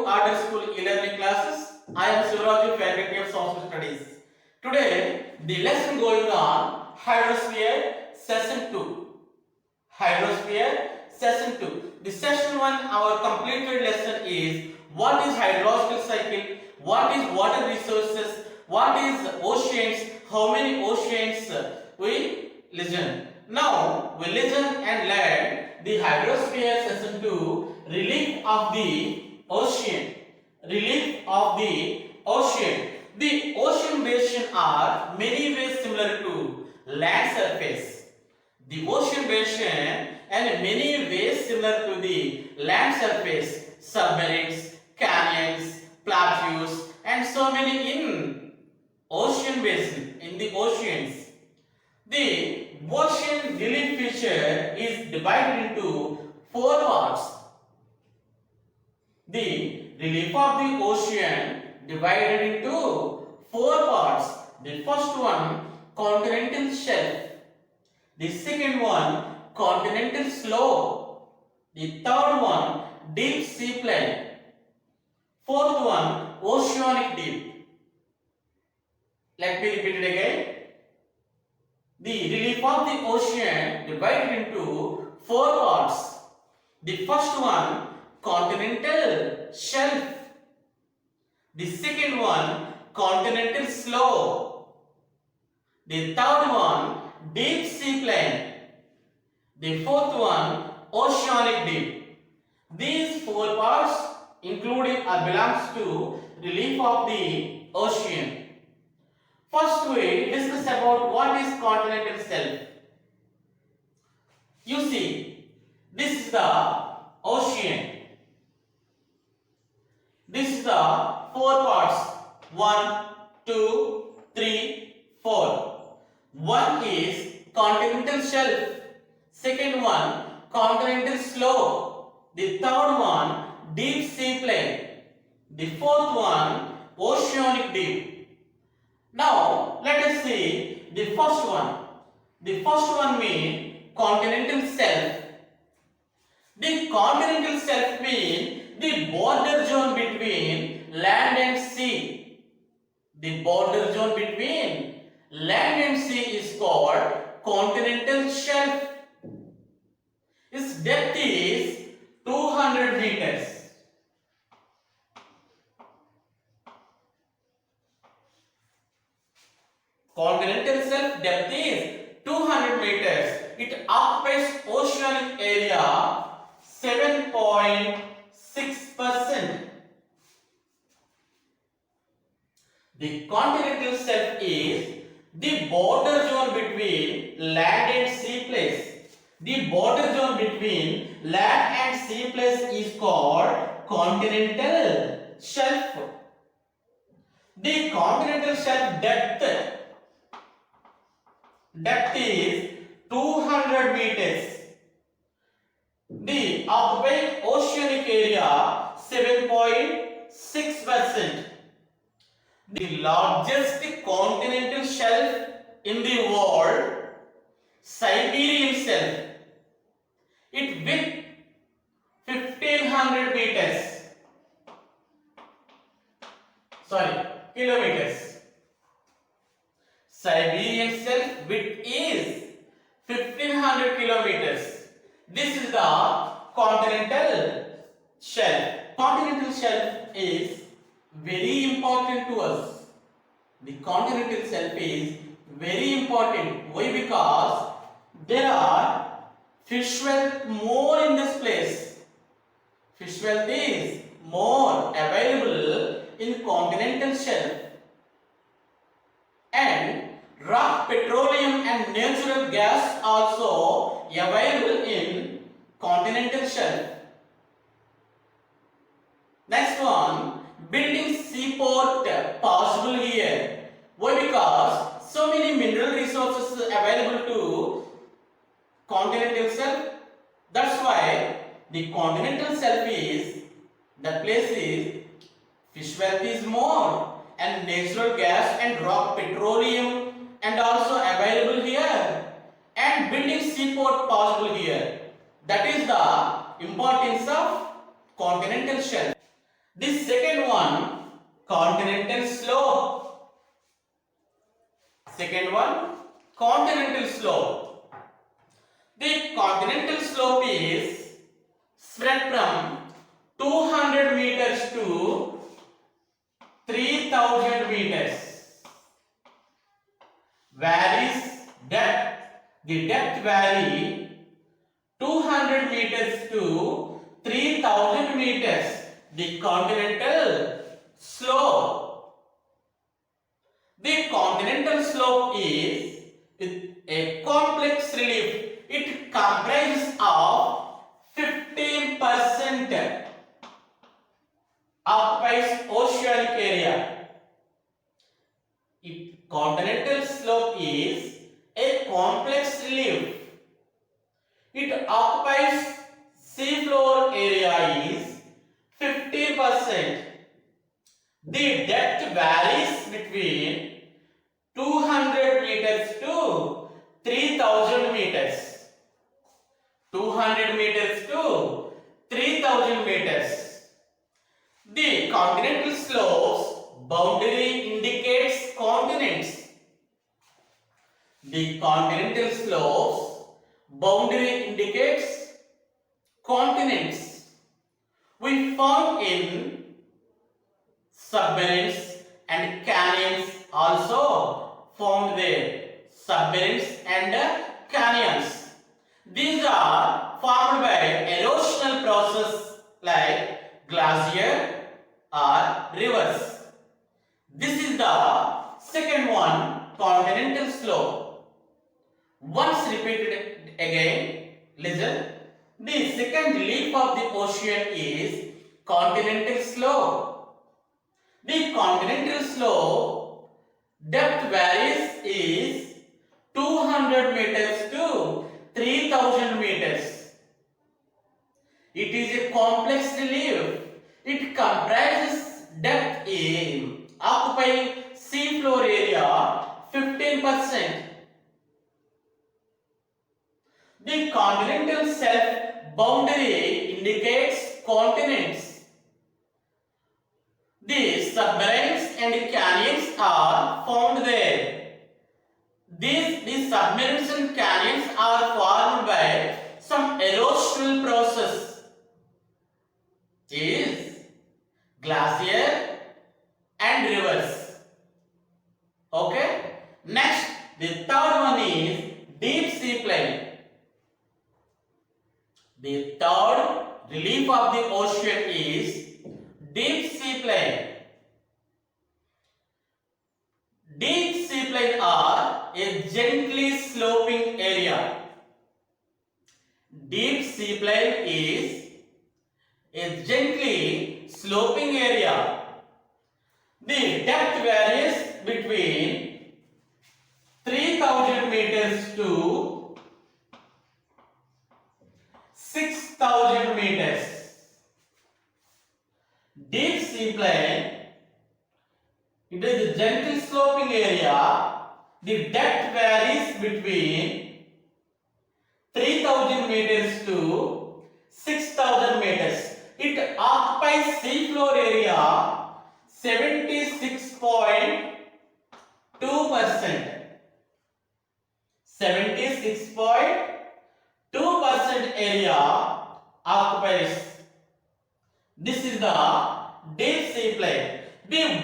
Order School e-learning classes. I am Sivaraju, Faculty of Social Studies. Today, the lesson going on Hydrosphere Session 2. Hydrosphere Session 2. The Session 1, our completed lesson is what is hydrological cycle, what is water resources, what is oceans, how many oceans we listen. Now, we listen and learn the Hydrosphere Session 2, relief of the ocean. Relief of the ocean. The ocean basin are many ways similar to land surface. The ocean basin and many ways similar to the land surface, submarines, canyons, plateaus, and so many in ocean basin, in the oceans. The ocean relief feature is divided into four parts. The relief of the ocean divided into four parts. The first one, continental shelf. The second one, continental slope. The third one, deep sea plain. Fourth one, oceanic deep. Let me repeat it again. The relief of the ocean divided into four parts. The first one, continental shelf. The second one, continental slope. The third one, deep sea plain. The fourth one, oceanic deep. These four parts including or belongs to relief of the ocean. First we discuss about what is continental shelf. You see, this is the ocean. This is the four parts. 1, 2, 3, 4. One is continental shelf. Second one, continental slope. The third one, deep sea plain. The fourth one, oceanic deep. Now, let us see the first one. The first one means continental shelf. The continental shelf means the border zone between land and sea. The border zone between land and sea is called continental shelf. Its depth is 200 meters. Continental shelf depth is 200 meters. It occupies oceanic area 7.6%. The continental shelf is the border zone between land and sea place. The border zone between land and sea place is called continental shelf. The continental shelf depth is 200 meters. The occupied oceanic area 7.6%. The largest continental shelf in the world, Siberian shelf. It width 1500 meters. Kilometers. Siberian shelf width is 1500 kilometers. This is the continental shelf. Continental shelf is very important to us. The continental shelf is very important. Why? Because there are fish wealth more in this place. Fish wealth is more available in continental shelf. And rock, petroleum and natural gas also available in continental shelf. Next one, building seaport possible here. Why? Because so many mineral resources available to continental shelf. That's why the continental shelf is, the place is, fish wealth is more and natural gas and rock, petroleum and also available here, and building seaport possible here. That is the importance of continental shelf. The second one, continental slope. Second one, continental slope. The continental slope is spread from 200 meters to 3000 meters. Varies depth. The depth vary 200 meters to 3000 meters. The continental slope. The continental slope is a complex relief. It comprises of 15% occupies oceanic area. If continental slope is a complex relief, it occupies seafloor area is 50%. The depth varies between 200 meters to 3000 meters. 200 meters to 3000 meters. The continental slopes boundary indicates continents. The continental slopes boundary indicates continents. We found in submarines and canyons also found there. Submarines and canyons. These are formed by erosional process like glacier or rivers. This is the second one, continental slope. Once repeated again, listen. The second relief of the ocean is continental slope. The continental slope depth varies is 200 meters to 3000 meters. It is a complex relief. It comprises depth in occupying seafloor area 15%. The continental shelf boundary indicates continents. The submarines and canyons are found there. These submarines and canyons are formed by some erosional process. Is glacier and rivers. Okay. Next, the third one is deep sea plain. The third relief of the ocean is deep sea plain. Deep sea plain are a gently sloping area. Deep sea plain is a gently sloping area. The depth varies between 3000 meters to 6000 meters. Deep sea plain, it is a gently sloping area. The depth varies between 3000 meters to 6000 meters. It occupies seafloor area 76.2%. 76.2% area occupies. This is the deep sea plain. The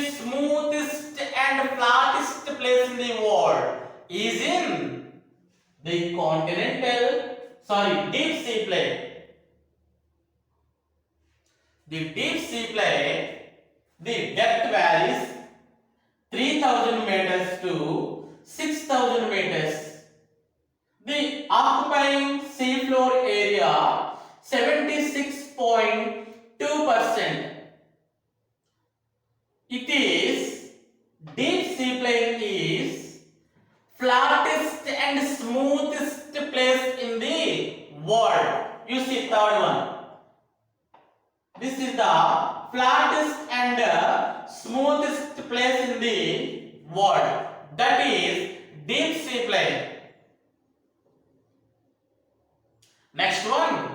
smoothest and flattest place in the world is in the deep sea plain. The deep sea plain, the depth varies 3000 meters to 6000 meters. The occupying seafloor area 76.2%. It is deep sea plain is flattest and smoothest place in the world. You see third one. This is the flattest and smoothest place in the world. That is deep sea plain. Next one,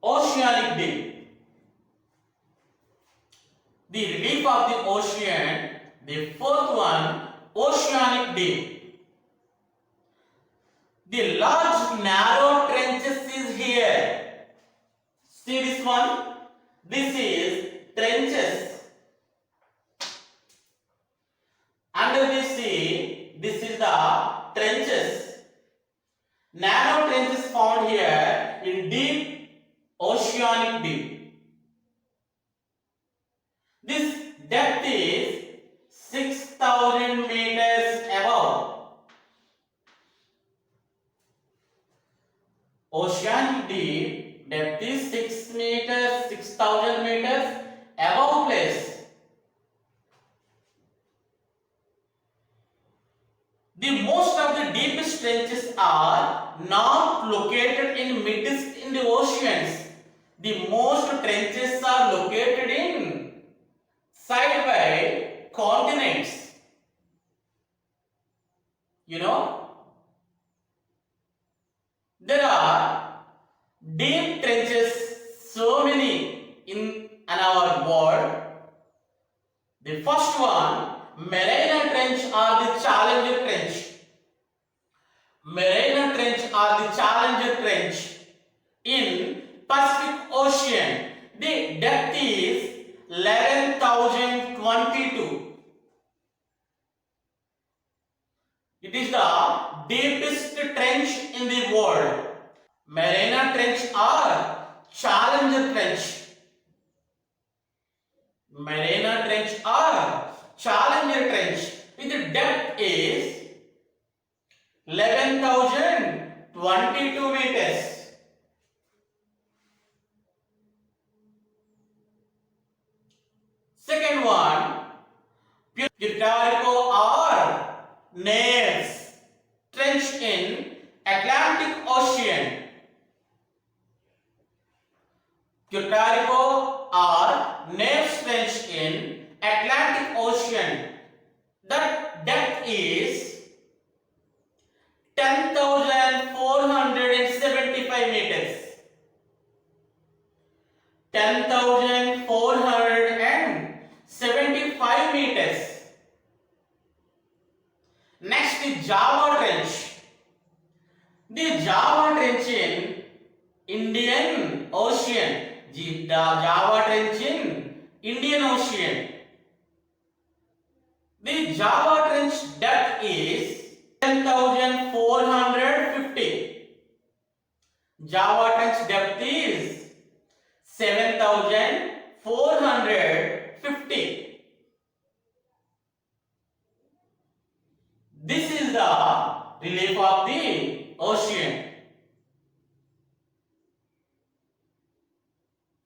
oceanic deep. the relief of the ocean. The fourth one, oceanic deep. The large narrow trenches is here. See this one? This is trenches. Under the sea, this is the trenches. Narrow trenches found here in deep oceanic deep. This depth is 6,000 meters above. Oceanic deep depth is 6,000 meters above place. The most of the deepest trenches are not located in midst in the oceans. The most trenches are located in side by continents. You know, there are deep trenches, so many in our world. The first one, Mariana Trench or the Challenger Trench. Mariana Trench or the Challenger Trench in Pacific Ocean. The depth is 11,022. It is the deepest trench in the world. Mariana Trench or Challenger Trench. Mariana Trench or Challenger Trench with the depth is 11,022 meters. Second one, Puerto or Nares Trench in Atlantic Ocean. Puerto or Nares Trench in Atlantic Ocean. That depth is 10,475 meters. 10,475 meters. Next is Java Trench. The Java Trench in Indian Ocean. The Java Trench in Indian Ocean. The Java Trench depth is 10,450. Java Trench depth is 7,450. This is the relief of the ocean.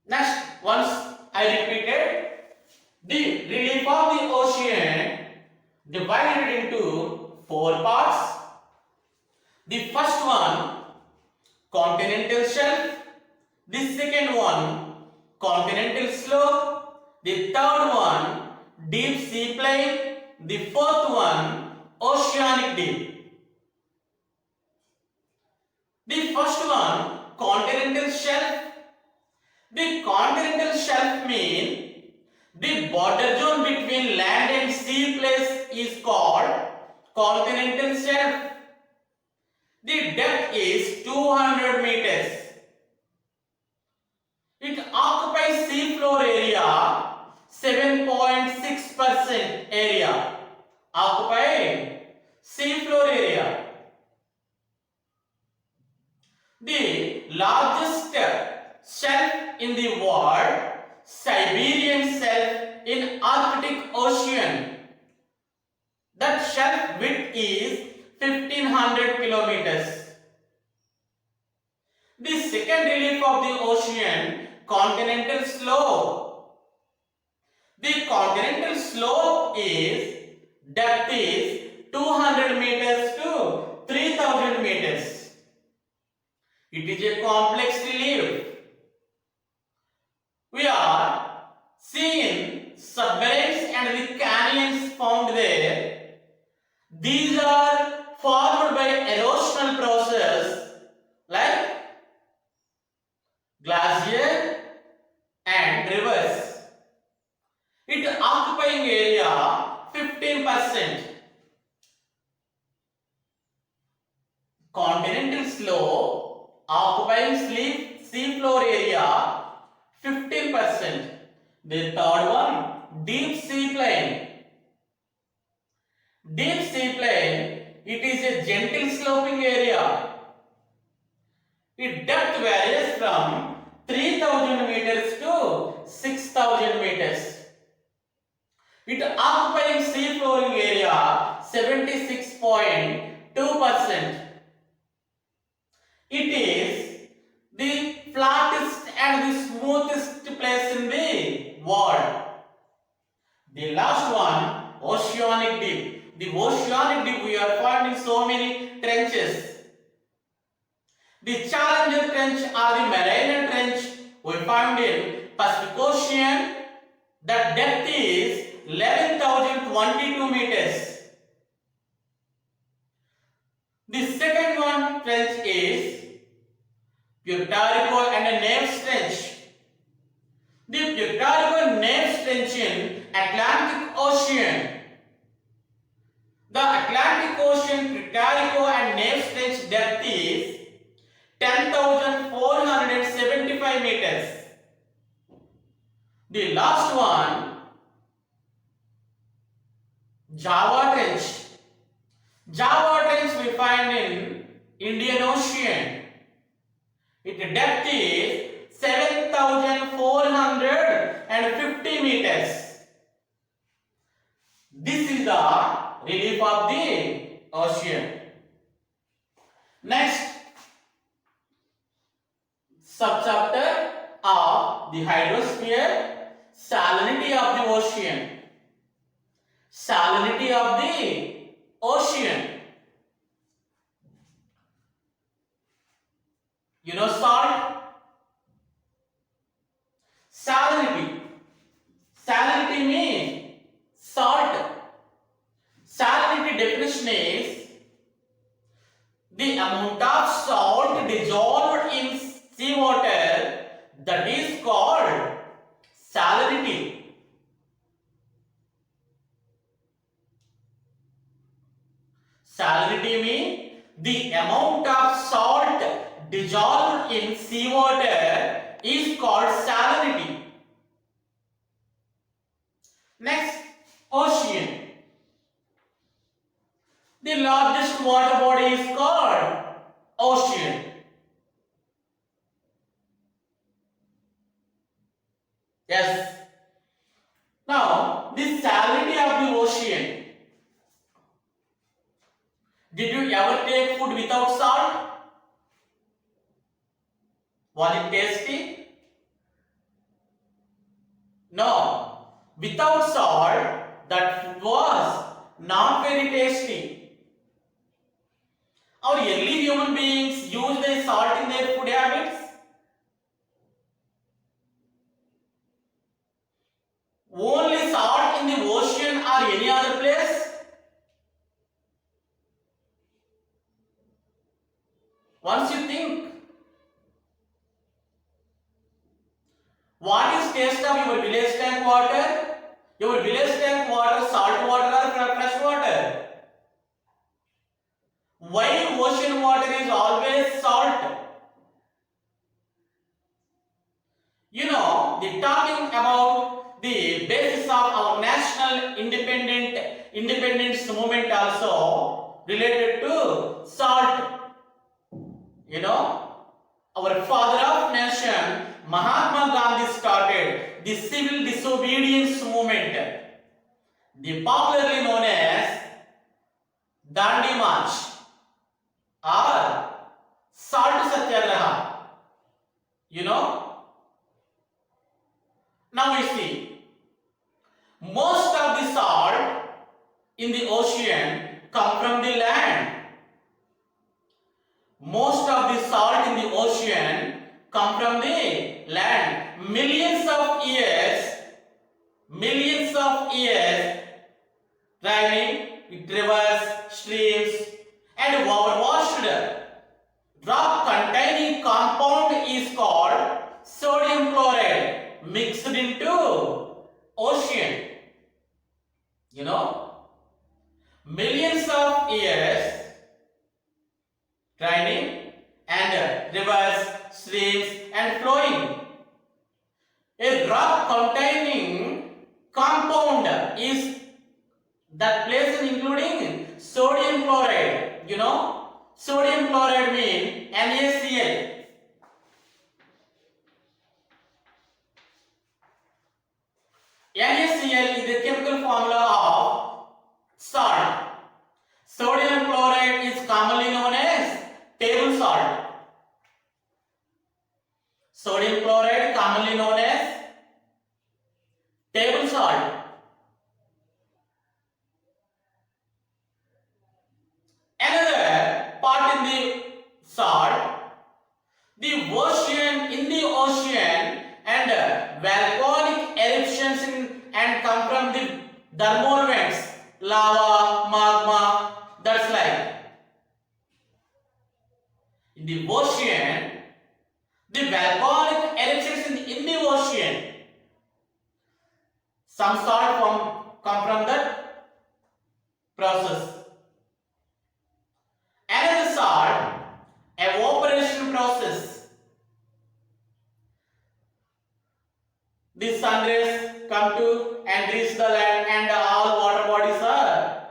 Next, once I repeated, the relief of the ocean divided into four parts. The first one, continental shelf. The second one, continental slope. The third one, deep sea plain. The fourth one, oceanic deep. The first one, continental shelf. The continental shelf means the border zone between land and sea place is called continental shelf. The depth is 200 meters. It occupies sea floor area 7.6% area. Occupy sea floor area. The largest shelf in the world, Siberian shelf in Arctic Ocean. That shelf width is 1500 kilometers. The second relief of the ocean, continental slope. The continental slope is depth is 200 meters to 3000 meters. It is a complex relief. We are seeing submarines and the canyons found there. These are formed by erosional process like glacier and rivers. It slow, occupying sea floor area 15%. The third one, deep sea plain. Deep sea plain, it is a gentle sloping area. Its depth varies from 3000 meters to 6000 meters. It occupying sea flooring area 76.2%. It is the flattest and the smoothest place in the world. The last one, oceanic deep. The oceanic deep, we are finding so many trenches. The Challenger Trench or the Mariana Trench we found in Pacific Ocean. The depth is 11,022 meters. The second one trench is Puerto Rico and Neves Trench. The Puerto Rico Neves Trench in Atlantic Ocean. The Atlantic Ocean, Puerto Rico and Neves Trench depth is 10,475 meters. The last one, Java Trench. Java Trench we find in Indian Ocean. Its depth is 7,450 meters. This is the relief of the ocean. Next, subchapter of the hydrosphere, salinity of the ocean. Salinity of the ocean. You know salt? Salinity. Salinity means salt. Salinity definition is the amount of salt dissolved in seawater, that is called salinity. Salinity means the amount of salt dissolved in seawater is called salinity. Next, ocean. The largest water body is called ocean. Yes. Now, the salinity of the ocean. Did you ever take food without salt? Was it tasty? No. Without salt, that food was not very tasty. Our early human beings used the salt in their food habits. Only salt in the ocean or any other place? Once you think, what is taste of your village tank water? Your village tank water, salt water or fresh water? Why ocean water is always salt? You know, the talking about the basis of our national independence movement also related to salt. You know, our father of nation Mahatma Gandhi started the civil disobedience movement, the popularly known as Dandi March or Salt Satyagraha. You know, now we see most of the salt in the ocean come from the land. Most of the salt in the ocean come from the land. Millions of years draining with rivers, streams and overwashed rock containing compound is called sodium chloride mixed into ocean. You know, millions of years draining and rivers, streams and flowing. A rock containing compound is that place including sodium chloride. You know, sodium chloride means NaCl. NaCl is the chemical formula of salt. Sodium chloride is commonly known as table salt. Sodium chloride commonly known as table salt. Another part in the salt, the ocean, in the ocean and volcanic eruptions and come from the thermal vents, lava, magma, that's like. In the ocean, the volcanic eruptions in the ocean, some salt come from that process. Another salt, evaporation process. The sun rays come to and reach the land and all water bodies are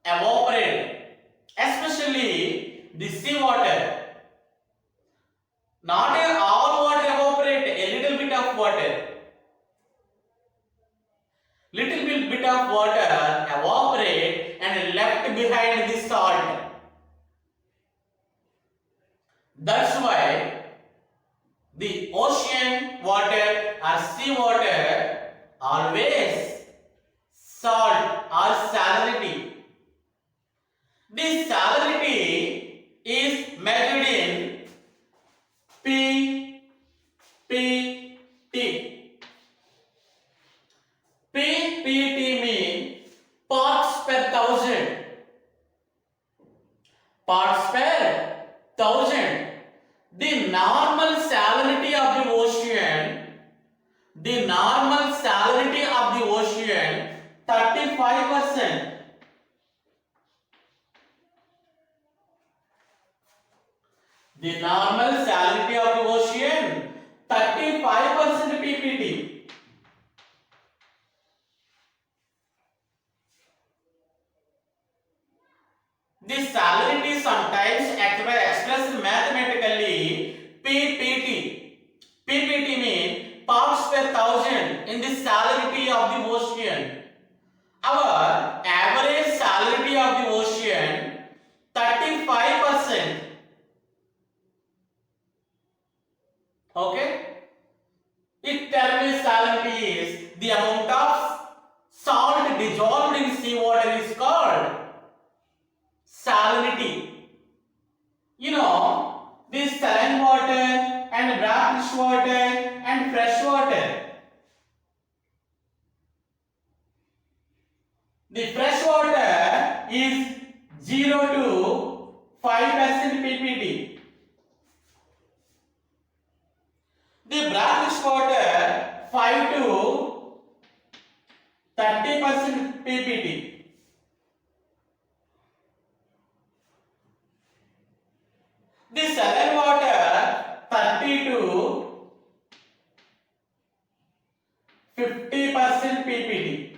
evaporated. Especially the sea water. Not all water evaporate, a little bit of water. Little bit of water evaporate and left behind the salt. That's why the ocean water or sea water always salt or salinity. This salinity is measured in PPT. PPT means parts per thousand. Parts per thousand. The normal salinity of the ocean, 35%. The normal salinity of the ocean, 35% PPT. This salinity sometimes expressed mathematically PPT. PPT means parts per thousand in the salinity of the ocean. Our average salinity of the ocean 35%. Okay? It determines salinity is the amount of salt dissolved in seawater is called salinity. You know, this saline water and brackish water and fresh water. The fresh water is 0 to 5% PPT. The brackish water 5 to 30% PPT. The saline water 30 to 50% PPT.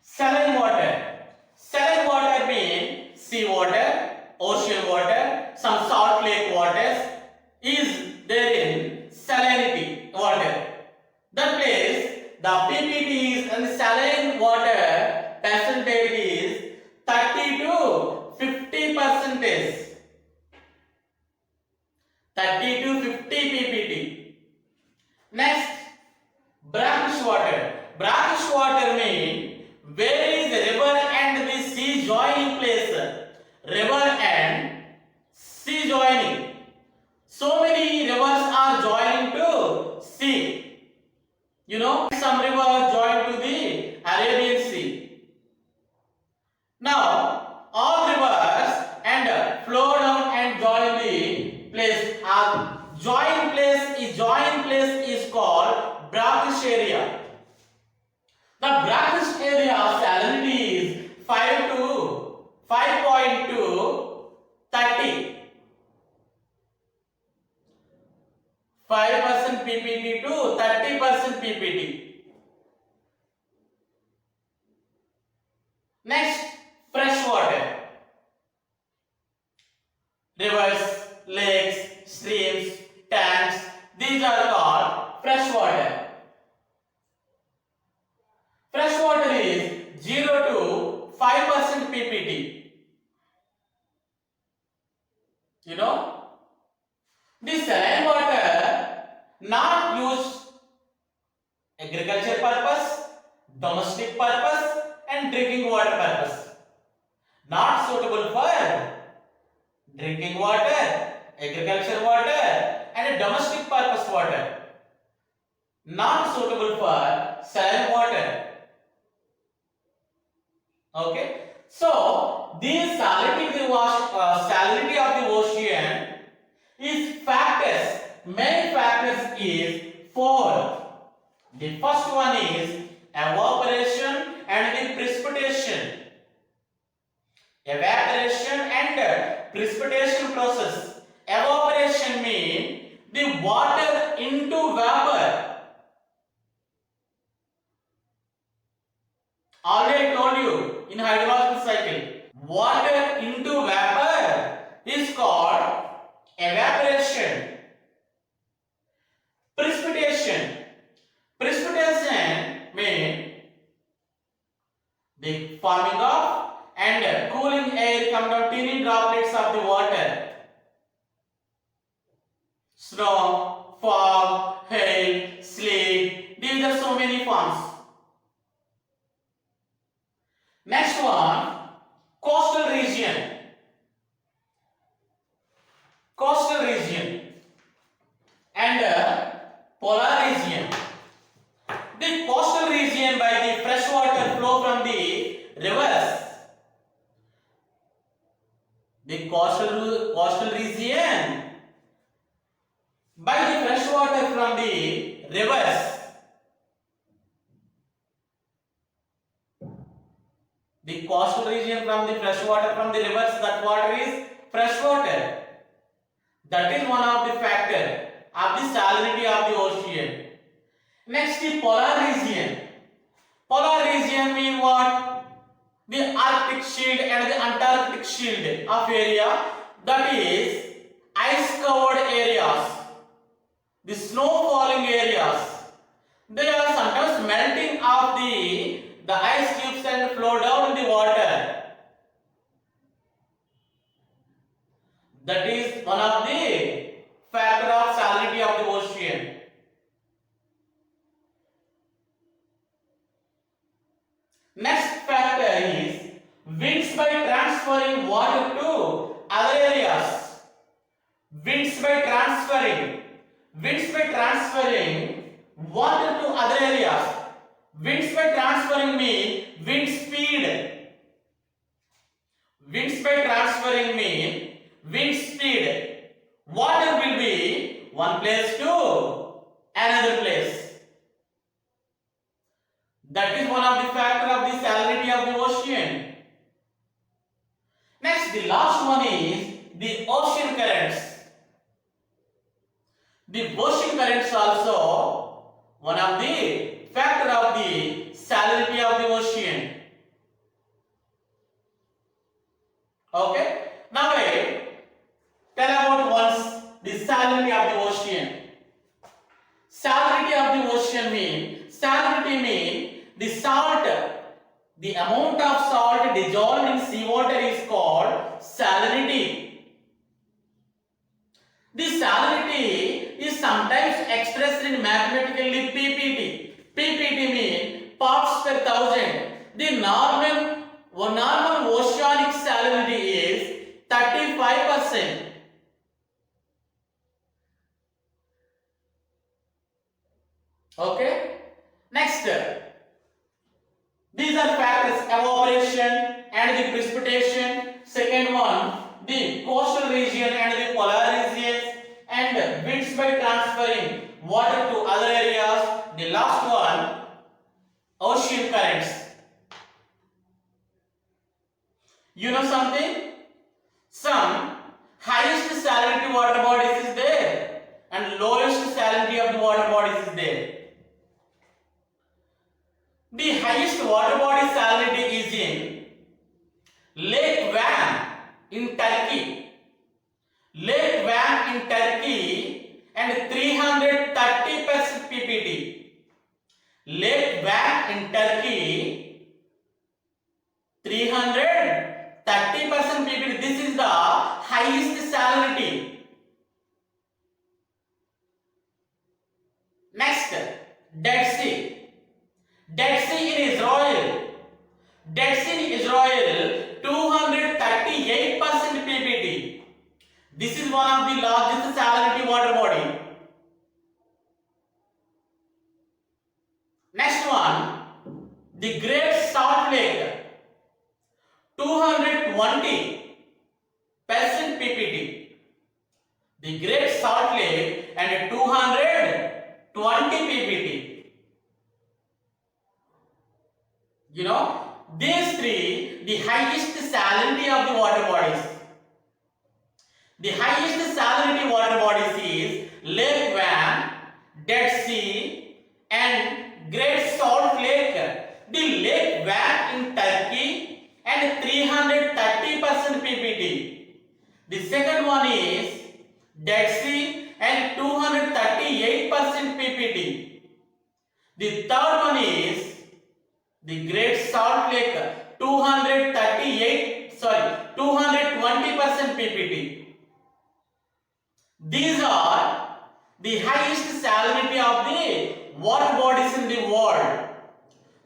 Saline water. Saline water means sea water, ocean water, some salt lake waters is there in salinity water. That place the PPT is and the saline water percentage is 30 to 50 percentage. 30 to 50 PPT. Next, brackish water. Brackish water means where is the river and the sea joining place. River and sea joining. So many rivers are joining to sea. You know, some rivers join to the Arabian Sea. Now, all rivers and flow down and join the place. Join place is called into 30. 5% PPT to 30% PPT. Next, fresh water. Rivers, lakes, streams, tanks, these are called fresh water. Fresh water is 0 to 5% PPT. You know, the saline water not used agriculture purpose, domestic purpose and drinking water purpose. Not suitable for drinking water, agriculture water and domestic purpose water. Not suitable for saline water. Okay. So, the salinity of the ocean is factors. Main factors is four. The first one is evaporation and the precipitation. Evaporation and precipitation process. Evaporation means the water into vapor. Already told you in hydrological cycle. Water into vapor is called evaporation. Precipitation. Precipitation means the forming of and cooling air come down teeny droplets of the water. Snow, fog, hail, sleet. These are so many forms. Next one, coastal region. Coastal region and polar region. The coastal region by the fresh water flow from the rivers. The coastal region by the fresh water from the rivers. The coastal region from the fresh water from the rivers, that water is fresh water. That is one of the factor of the salinity of the ocean. Next, the polar region. Polar region means what? The Arctic shield and the Antarctic shield of area, that is ice covered areas, the snow falling areas. They are sometimes melting of the ice cubes and flow down in the water. That is one of the factor of salinity of the ocean. Next factor is winds by transferring water to other areas. Winds by transferring water to other areas. Winds by transferring mean wind speed. Winds by transferring mean wind speed. Water will be one place to another place. That is one of the factor of the salinity of the ocean. Next, the last one is the ocean currents. The ocean currents also one of the factor of the salinity of the ocean. Okay. Now tell about once the salinity of the ocean. Salinity of the ocean mean the salt, the amount of salt dissolved in seawater is called salinity. The salinity is sometimes expressed in mathematically PPT. PPT means parts per thousand. The normal oceanic salinity is 35%. Okay. Next, these are factors: evaporation and the precipitation. Second one, the coastal region and the polar regions, and winds by transferring water to other areas. The last one, ocean currents. You know something? Some highest salinity water bodies is there and lowest salinity of the water bodies is there. The highest water body salinity is in Lake Van in Turkey. Lake Van in Turkey and 330% ppt. Lake Van in Turkey 330% ppt. This is the highest salinity. Next, Dead Sea. Dead Sea in Israel. Dead Sea in Israel 238% ppt. This is one of the largest salinity water body. Next one, the Great Salt Lake 220% ppt. The Great Salt Lake and 220 ppt. You know, these three, the highest salinity of the water bodies. The highest salinity water bodies is Lake Van, Dead Sea and Great Salt Lake. The Lake Van in Turkey and 330% ppt. The second one is Dead Sea and 238% ppt. The third one is the Great Salt Lake 220% ppt. These are the highest salinity of the water bodies in the world.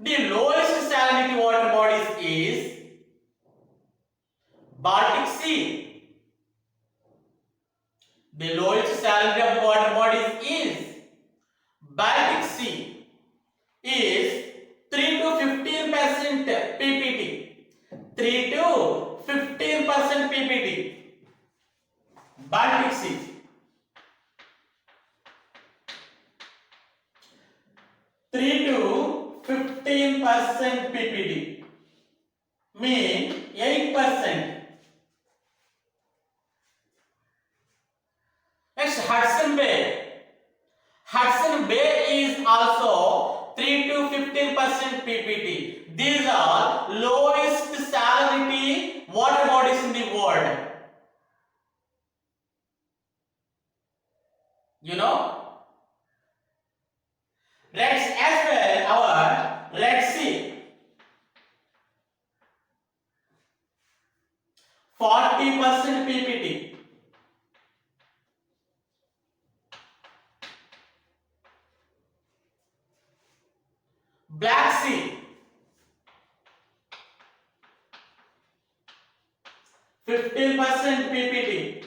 The lowest salinity water bodies is Baltic Sea. The lowest salinity of the water bodies is Baltic Sea is 3 to 15% ppt. 3 to 15% ppt. Baltic Sea. Three to 15% ppt. Mean 8%. Next, Hudson Bay. Hudson Bay is also 3 to 15% ppt. These are lowest salinity water bodies in the world. You know, Red Sea as well. Our Red Sea 40% ppt. Black Sea 15% ppt.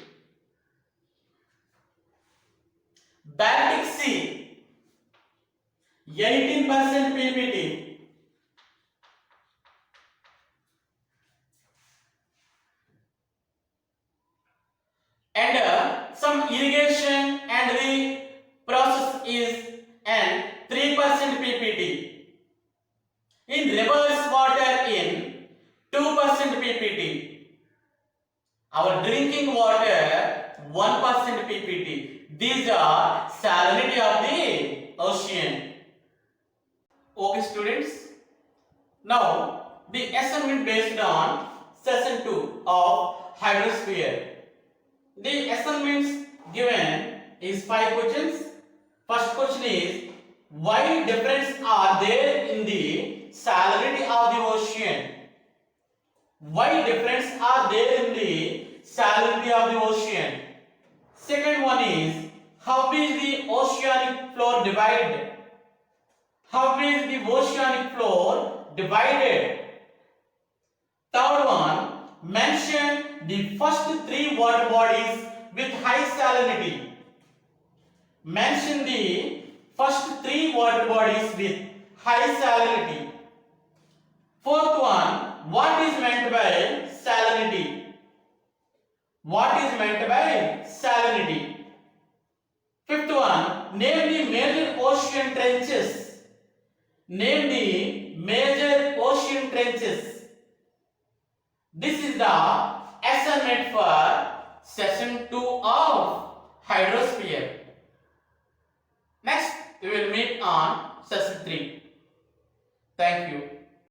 Baltic Sea 18% ppt. And some irrigation and the process is and 3% ppt. In reverse water in 2% ppt. Our drinking water 1% ppt. These are salinity of the ocean. Okay students, now the assignment based on session 2 of hydrosphere. The assignments given is 5 questions. First question is, why difference are there in the salinity of the ocean? Why difference are there in the salinity of the ocean? Second one is, how is the oceanic floor divided? How is the oceanic floor divided? Third one, mention the first 3 water bodies with high salinity. Mention the first 3 water bodies with high salinity. Fourth one, what is meant by salinity? What is meant by salinity? Fifth one, name the major ocean trenches. Name the major ocean trenches. This is the assignment for session 2 of hydrosphere.